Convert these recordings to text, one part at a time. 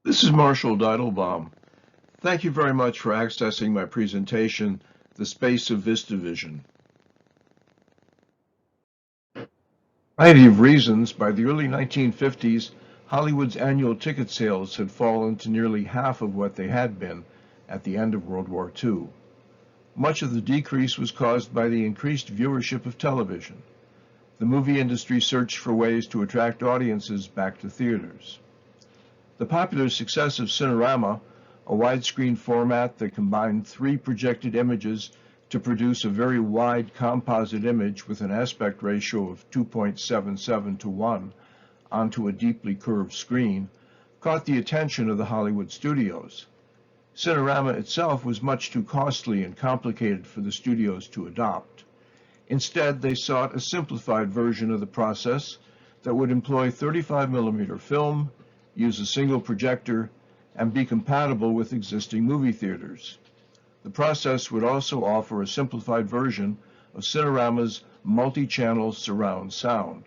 This is Marshall Deutelbaum. Thank you very much for accessing my presentation, The Space of VistaVision. Variety of reasons, by the early 1950s, Hollywood's annual ticket sales had fallen to nearly half of what they had been at the end of World War II. Much of the decrease was caused by the increased viewership of television. The movie industry searched for ways to attract audiences back to theaters. The popular success of Cinerama, a widescreen format that combined 3 projected images to produce a very wide composite image with an aspect ratio of 2.77 to 1 onto a deeply curved screen, caught the attention of the Hollywood studios. Cinerama itself was much too costly and complicated for the studios to adopt. Instead, they sought a simplified version of the process that would employ 35mm film, use a single projector, and be compatible with existing movie theaters. The process would also offer a simplified version of Cinerama's multi-channel surround sound.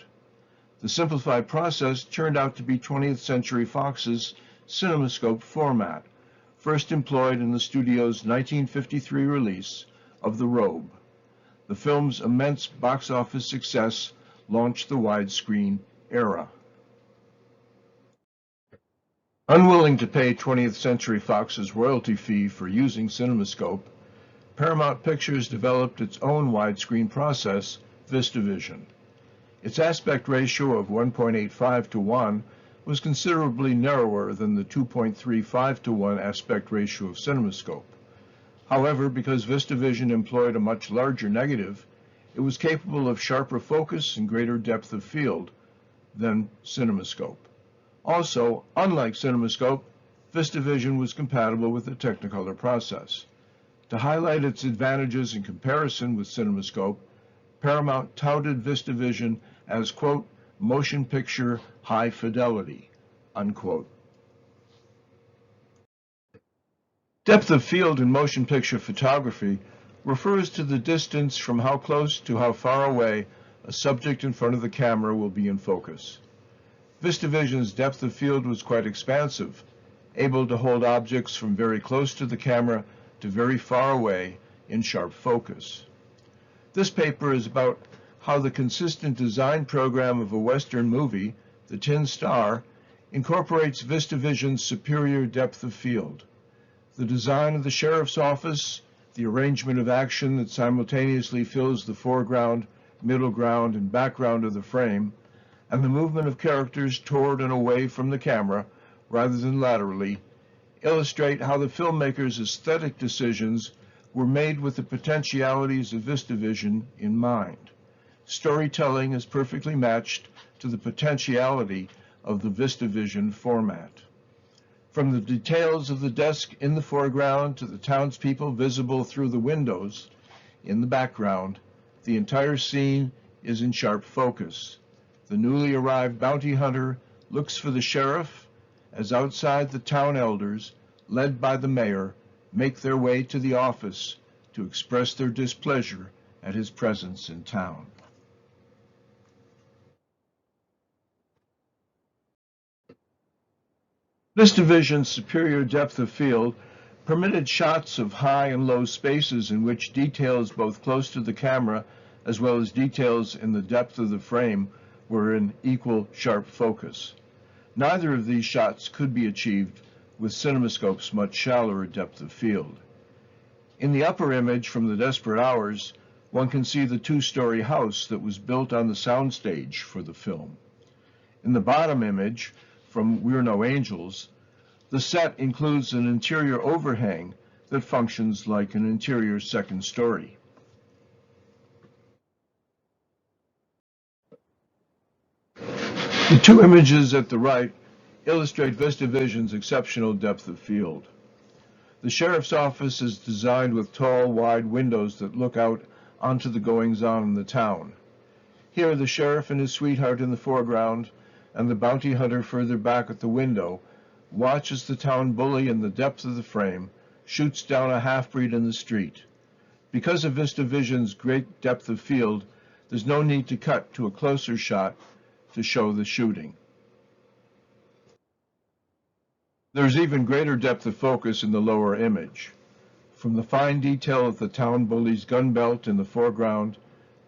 The simplified process turned out to be 20th Century Fox's CinemaScope format, first employed in the studio's 1953 release of The Robe. The film's immense box office success launched the widescreen era. Unwilling to pay 20th Century Fox's royalty fee for using CinemaScope, Paramount Pictures developed its own widescreen process, VistaVision. Its aspect ratio of 1.85 to 1 was considerably narrower than the 2.35 to 1 aspect ratio of CinemaScope. However, because VistaVision employed a much larger negative, it was capable of sharper focus and greater depth of field than CinemaScope. Also, unlike CinemaScope, VistaVision was compatible with the Technicolor process. To highlight its advantages in comparison with CinemaScope, Paramount touted VistaVision as, quote, motion picture high fidelity, unquote. Depth of field in motion picture photography refers to the distance from how close to how far away a subject in front of the camera will be in focus. VistaVision's depth of field was quite expansive, able to hold objects from very close to the camera to very far away in sharp focus. This paper is about how the consistent design program of a Western movie, The Tin Star, incorporates VistaVision's superior depth of field. The design of the sheriff's office, the arrangement of action that simultaneously fills the foreground, middle ground, and background of the frame, and the movement of characters toward and away from the camera, rather than laterally, illustrate how the filmmaker's aesthetic decisions were made with the potentialities of VistaVision in mind. Storytelling is perfectly matched to the potentiality of the VistaVision format. From the details of the desk in the foreground to the townspeople visible through the windows in the background, the entire scene is in sharp focus. The newly arrived bounty hunter looks for the sheriff as outside the town elders, led by the mayor, make their way to the office to express their displeasure at his presence in town. VistaVision's superior depth of field permitted shots of high and low spaces in which details both close to the camera as well as details in the depth of the frame were in equal sharp focus. Neither of these shots could be achieved with CinemaScope's much shallower depth of field. In the upper image from The Desperate Hours, one can see the 2-story house that was built on the soundstage for the film. In the bottom image, from We're No Angels, the set includes an interior overhang that functions like an interior second story. The 2 images at the right illustrate VistaVision's exceptional depth of field. The sheriff's office is designed with tall, wide windows that look out onto the goings-on in the town. Here, the sheriff and his sweetheart in the foreground, and the bounty hunter further back at the window, watch as the town bully in the depth of the frame shoots down a half-breed in the street. Because of VistaVision's great depth of field, there's no need to cut to a closer shot to show the shooting. There's even greater depth of focus in the lower image. From the fine detail of the town bully's gun belt in the foreground,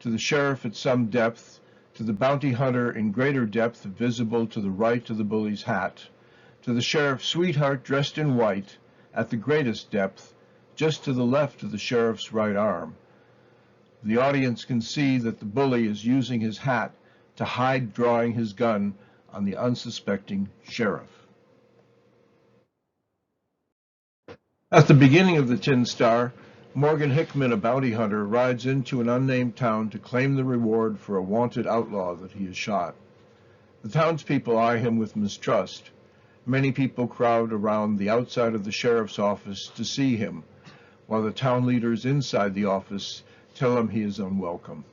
to the sheriff at some depth, to the bounty hunter in greater depth visible to the right of the bully's hat, to the sheriff's sweetheart dressed in white, at the greatest depth, just to the left of the sheriff's right arm. The audience can see that the bully is using his hat to hide drawing his gun on the unsuspecting sheriff. At the beginning of the Tin Star, Morgan Hickman, a bounty hunter, rides into an unnamed town to claim the reward for a wanted outlaw that he has shot. The townspeople eye him with mistrust. Many people crowd around the outside of the sheriff's office to see him, while the town leaders inside the office tell him he is unwelcome.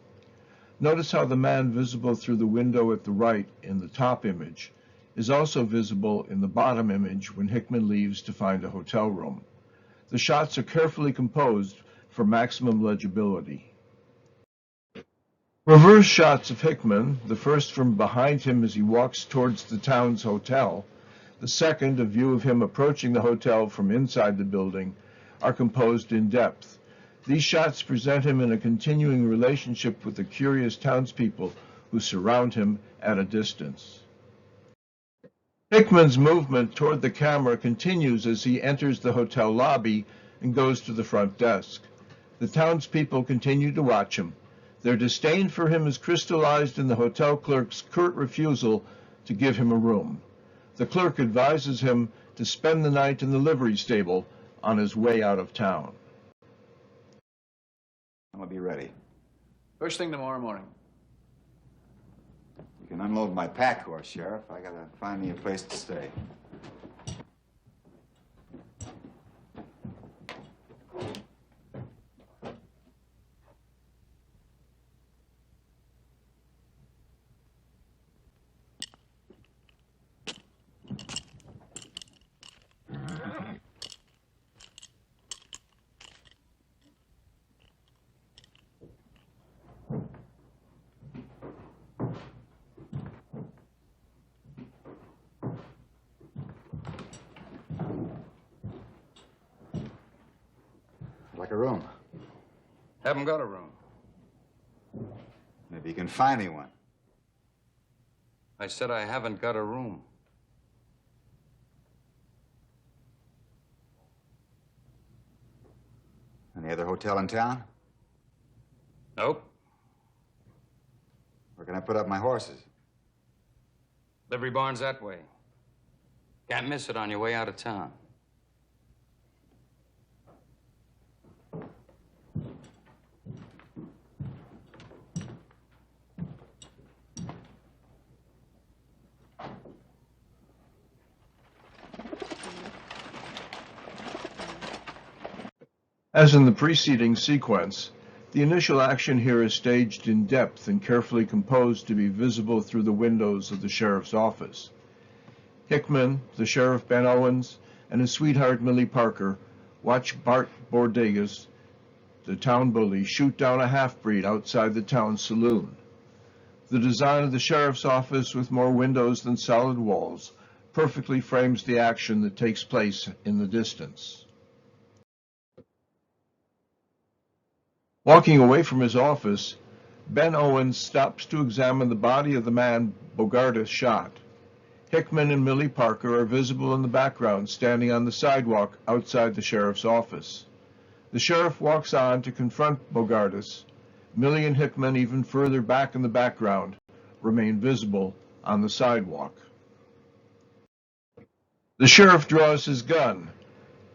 Notice how the man visible through the window at the right in the top image is also visible in the bottom image when Hickman leaves to find a hotel room. The shots are carefully composed for maximum legibility. Reverse shots of Hickman, the first from behind him as he walks towards the town's hotel, the second a view of him approaching the hotel from inside the building, are composed in depth. These shots present him in a continuing relationship with the curious townspeople who surround him at a distance. Hickman's movement toward the camera continues as he enters the hotel lobby and goes to the front desk. The townspeople continue to watch him. Their disdain for him is crystallized in the hotel clerk's curt refusal to give him a room. The clerk advises him to spend the night in the livery stable on his way out of town. I'll be ready. First thing tomorrow morning. You can unload my pack horse, Sheriff. I gotta find me a place to stay. Like a room. Haven't got a room. Maybe you can find me one. I said I haven't got a room. Any other hotel in town? Nope. Where can I put up my horses? Livery barn's that way. Can't miss it on your way out of town. As in the preceding sequence, the initial action here is staged in depth and carefully composed to be visible through the windows of the sheriff's office. Hickman, the sheriff Ben Owens, and his sweetheart Millie Parker watch Bart Bordegas, the town bully, shoot down a half-breed outside the town saloon. The design of the sheriff's office, with more windows than solid walls, perfectly frames the action that takes place in the distance. Walking away from his office, Ben Owens stops to examine the body of the man Bogardus shot. Hickman and Millie Parker are visible in the background, standing on the sidewalk outside the sheriff's office. The sheriff walks on to confront Bogardus. Millie and Hickman, even further back in the background, remain visible on the sidewalk. The sheriff draws his gun.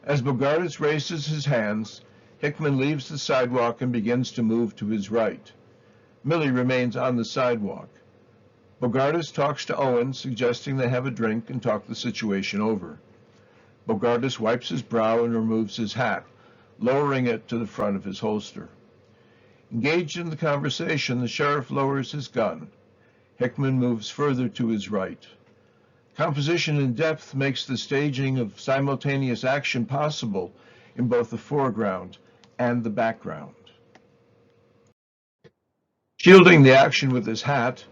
As Bogardus raises his hands, Hickman leaves the sidewalk and begins to move to his right. Millie remains on the sidewalk. Bogardus talks to Owens, suggesting they have a drink and talk the situation over. Bogardus wipes his brow and removes his hat, lowering it to the front of his holster. Engaged in the conversation, the sheriff lowers his gun. Hickman moves further to his right. Composition and depth makes the staging of simultaneous action possible in both the foreground and the background. Shielding the action with his hat,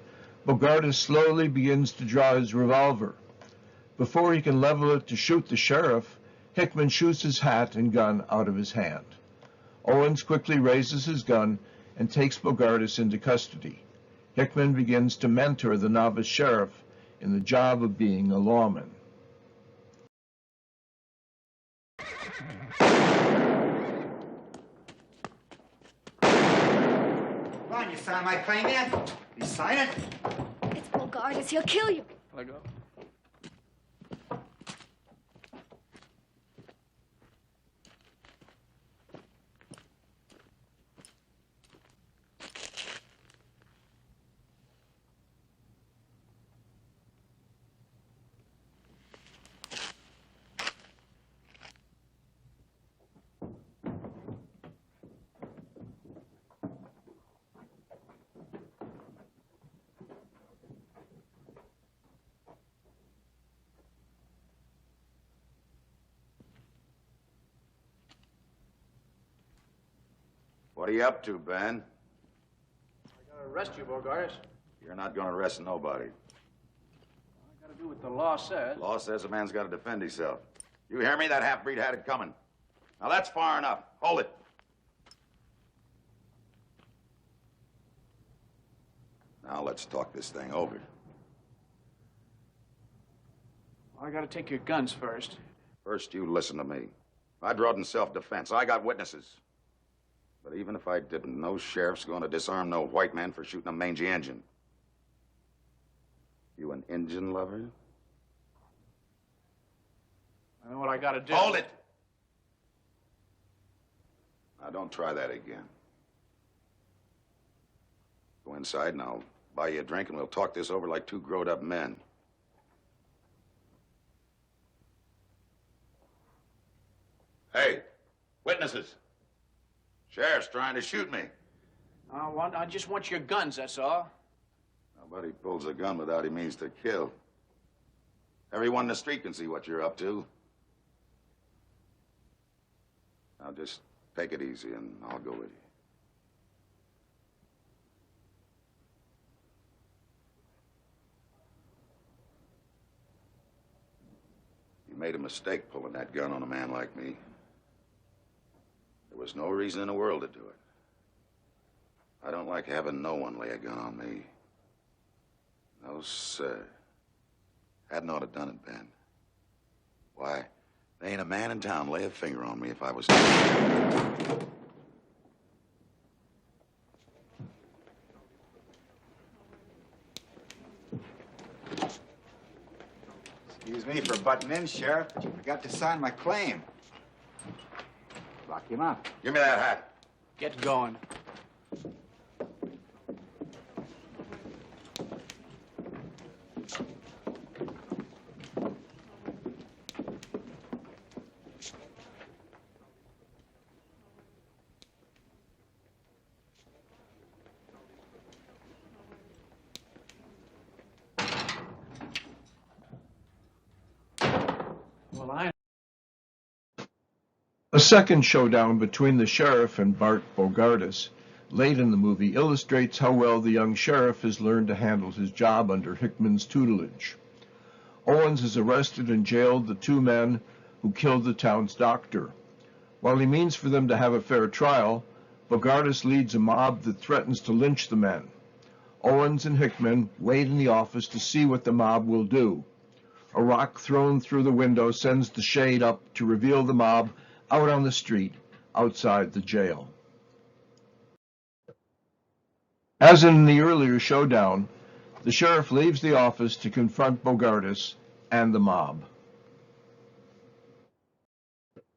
Bogardus slowly begins to draw his revolver. Before he can level it to shoot the sheriff, Hickman shoots his hat and gun out of his hand. Owens quickly raises his gun and takes Bogardus into custody. Hickman begins to mentor the novice sheriff in the job of being a lawman. Come on, you sign my claim yet? You sign it? It's Bogardus. He'll kill you. Let go. What are you up to, Ben? I gotta arrest you, Bogardus. You're not gonna arrest nobody. I gotta do what the law says. Law says a man's gotta defend himself. You hear me? That half-breed had it coming. Now that's far enough. Hold it. Now let's talk this thing over. Well, I gotta take your guns first. First, you listen to me. I drawed in self-defense. I got witnesses. But even if I didn't, no sheriff's gonna disarm no white man for shooting a mangy engine. You an engine lover? I know what I gotta do. Hold it! Now, don't try that again. Go inside and I'll buy you a drink and we'll talk this over like two grown-up men. Hey, witnesses. Sheriff's trying to shoot me. I just want your guns, that's all. Nobody pulls a gun without he means to kill. Everyone in the street can see what you're up to. Now just take it easy and I'll go with you. You made a mistake pulling that gun on a man like me. There was no reason in the world to do it. I don't like having no one lay a gun on me. No, sir. Hadn't ought to done it, Ben. Why, there ain't a man in town lay a finger on me if I was... Excuse me for butting in, Sheriff, but you forgot to sign my claim. Lock him up. Give me that hat. Get going. A second showdown between the sheriff and Bart Bogardus late in the movie illustrates how well the young sheriff has learned to handle his job under Hickman's tutelage. Owens has arrested and jailed the two men who killed the town's doctor. While he means for them to have a fair trial, Bogardus leads a mob that threatens to lynch the men. Owens and Hickman wait in the office to see what the mob will do. A rock thrown through the window sends the shade up to reveal the mob out on the street outside the jail. As in the earlier showdown, the sheriff leaves the office to confront Bogardus and the mob.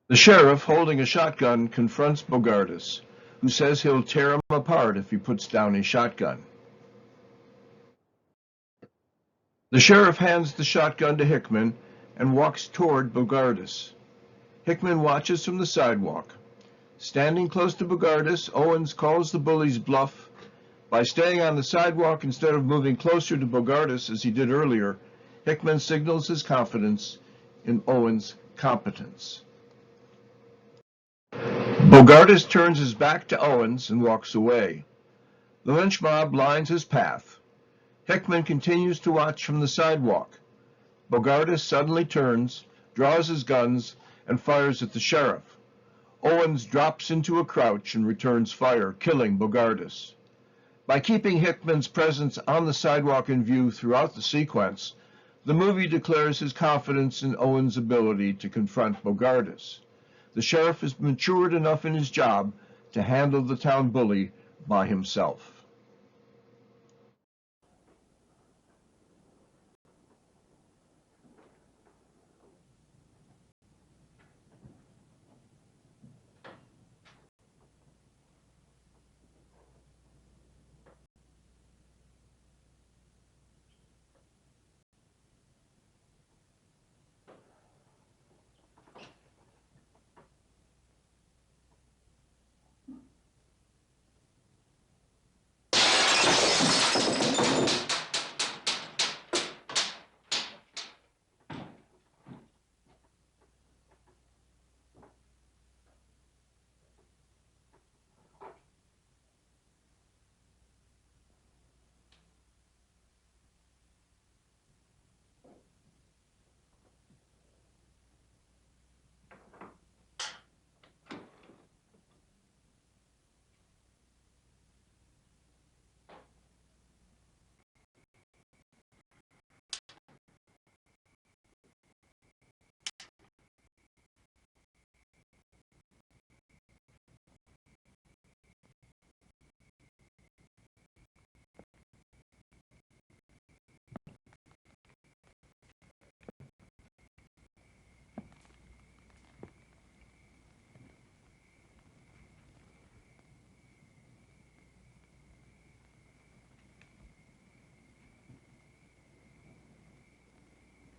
The sheriff, holding a shotgun, confronts Bogardus, who says he'll tear him apart if he puts down his shotgun. The sheriff hands the shotgun to Hickman and walks toward Bogardus. Hickman watches from the sidewalk. Standing close to Bogardus, Owens calls the bully's bluff. By staying on the sidewalk instead of moving closer to Bogardus as he did earlier, Hickman signals his confidence in Owens' competence. Bogardus turns his back to Owens and walks away. The lynch mob lines his path. Hickman continues to watch from the sidewalk. Bogardus suddenly turns, draws his guns, and fires at the sheriff. Owens drops into a crouch and returns fire, killing Bogardus. By keeping Hickman's presence on the sidewalk in view throughout the sequence, the movie declares his confidence in Owens' ability to confront Bogardus. The sheriff is matured enough in his job to handle the town bully by himself.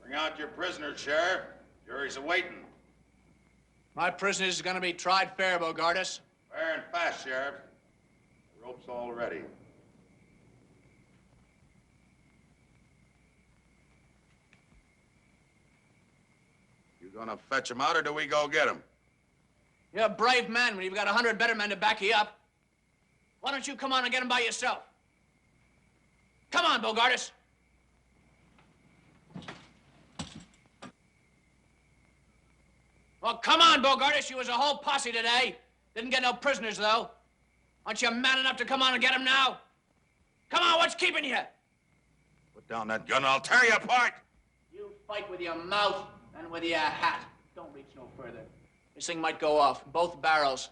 Bring out your prisoner, Sheriff. Jury's awaiting. My prisoners is gonna be tried fair, Bogardus. Fair and fast, Sheriff. The rope's all ready. You gonna fetch him out, or do we go get him? You're a brave man when you've got 100 better men to back you up. Why don't you come on and get him by yourself? Come on, Bogardus. Well, come on, Bogardus. You was a whole posse today. Didn't get no prisoners, though. Aren't you man enough to come on and get him now? Come on, what's keeping you? Put down that gun, I'll tear you apart. You fight with your mouth and with your hat. Don't reach no further. This thing might go off, both barrels.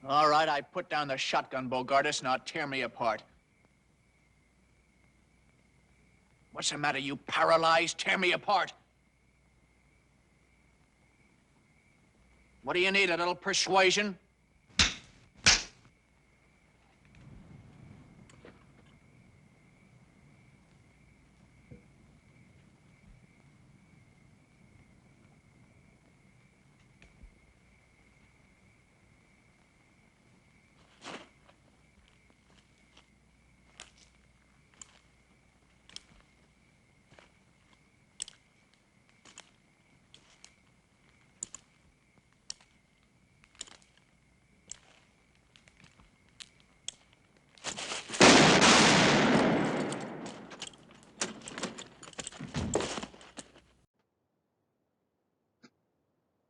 All right, I put down the shotgun, Bogardus. Now tear me apart. What's the matter, you paralyzed? Tear me apart. What do you need, a little persuasion?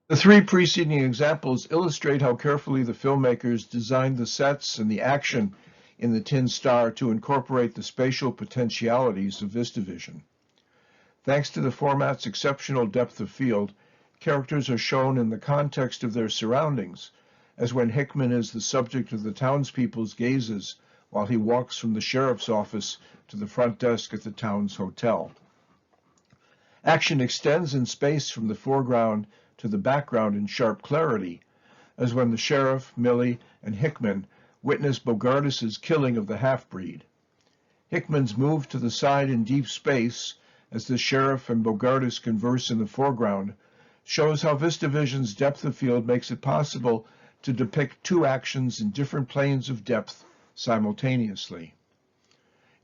The three preceding examples illustrate how carefully the filmmakers designed the sets and the action in the Tin Star to incorporate the spatial potentialities of VistaVision. Thanks to the format's exceptional depth of field, characters are shown in the context of their surroundings, as when Hickman is the subject of the townspeople's gazes while he walks from the sheriff's office to the front desk at the town's hotel. Action extends in space from the foreground to the background in sharp clarity, as when the sheriff, Millie, and Hickman witness Bogardus's killing of the half-breed. Hickman's move to the side in deep space, as the sheriff and Bogardus converse in the foreground, shows how VistaVision's depth of field makes it possible to depict two actions in different planes of depth simultaneously.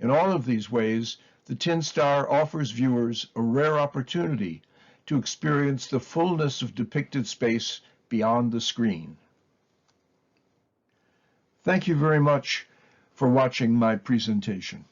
In all of these ways, the Tin Star offers viewers a rare opportunity to experience the fullness of depicted space beyond the screen. Thank you very much for watching my presentation.